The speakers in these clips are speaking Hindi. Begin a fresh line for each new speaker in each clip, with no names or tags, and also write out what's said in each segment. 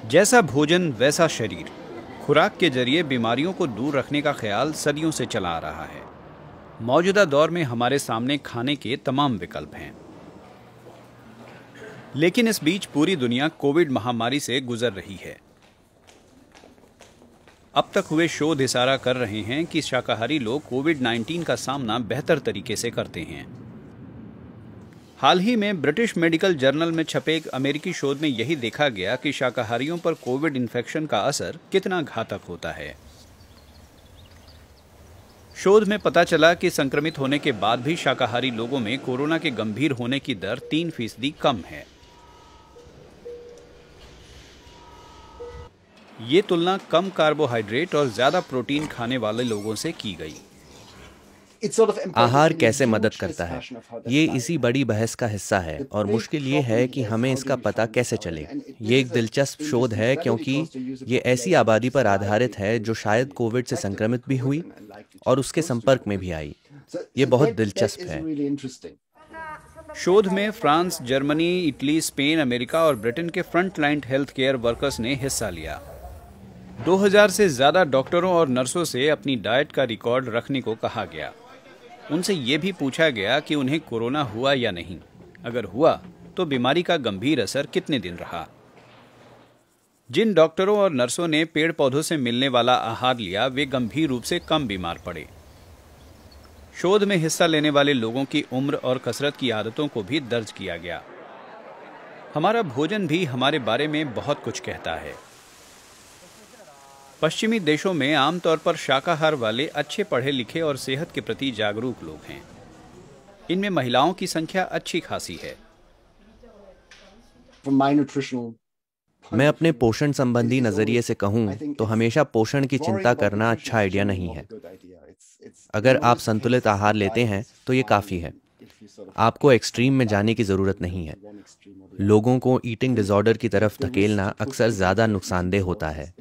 जैसा भोजन वैसा शरीर। खुराक के जरिए बीमारियों को दूर रखने का ख्याल सदियों से चला आ रहा है। मौजूदा दौर में हमारे सामने खाने के तमाम विकल्प हैं, लेकिन इस बीच पूरी दुनिया कोविड महामारी से गुजर रही है। अब तक हुए शोध इशारा कर रहे हैं कि शाकाहारी लोग कोविड-19 का सामना बेहतर तरीके से करते हैं। हाल ही में ब्रिटिश मेडिकल जर्नल में छपे एक अमेरिकी शोध में यही देखा गया कि शाकाहारियों पर कोविड इन्फेक्शन का असर कितना घातक होता है। शोध में पता चला कि संक्रमित होने के बाद भी शाकाहारी लोगों में कोरोना के गंभीर होने की दर 3% कम है। ये तुलना कम कार्बोहाइड्रेट और ज्यादा प्रोटीन खाने वाले लोगों से की गई।
आहार कैसे मदद करता है, ये इसी बड़ी बहस का हिस्सा है और मुश्किल ये है कि हमें इसका पता कैसे चले। ये एक दिलचस्प शोध है क्योंकि ये ऐसी आबादी पर आधारित है जो शायद कोविड से संक्रमित भी हुई और उसके संपर्क में भी आई। ये बहुत दिलचस्प है।
शोध में France, Germany, Italy, Spain, America और ब्रिटेन के फ्रंटलाइन हेल्थ केयर वर्कर्स ने हिस्सा लिया। 2000 से ज्यादा डॉक्टरों और नर्सों से अपनी डाइट का रिकॉर्ड रखने को कहा गया। उनसे ये भी पूछा गया कि उन्हें कोरोना हुआ या नहीं। अगर हुआ तो बीमारी का गंभीर असर कितने दिन रहा। जिन डॉक्टरों और नर्सों ने पेड़ पौधों से मिलने वाला आहार लिया, वे गंभीर रूप से कम बीमार पड़े। शोध में हिस्सा लेने वाले लोगों की उम्र और कसरत की आदतों को भी दर्ज किया गया। हमारा भोजन भी हमारे बारे में बहुत कुछ कहता है। पश्चिमी देशों में आमतौर पर शाकाहार वाले अच्छे पढ़े लिखे और सेहत के प्रति जागरूक लोग हैं। इनमें महिलाओं की संख्या अच्छी खासी है।
मैं अपने पोषण संबंधी नजरिए से कहूं तो हमेशा पोषण की चिंता करना अच्छा आइडिया नहीं है। अगर आप संतुलित आहार लेते हैं तो ये काफी है। आपको एक्सट्रीम में जाने की जरूरत नहीं है। लोगों को ईटिंग डिसऑर्डर की तरफ धकेलना अक्सर ज्यादा नुकसानदेह होता है।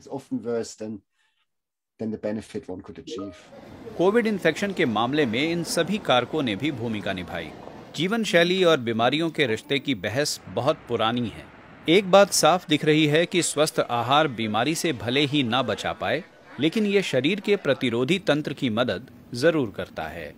कोविड इन्फेक्शन के मामले में इन सभी कारकों ने भी भूमिका निभाई। जीवन शैली और बीमारियों के रिश्ते की बहस बहुत पुरानी है। एक बात साफ दिख रही है कि स्वस्थ आहार बीमारी से भले ही ना बचा पाए, लेकिन ये शरीर के प्रतिरोधी तंत्र की मदद जरूर करता है।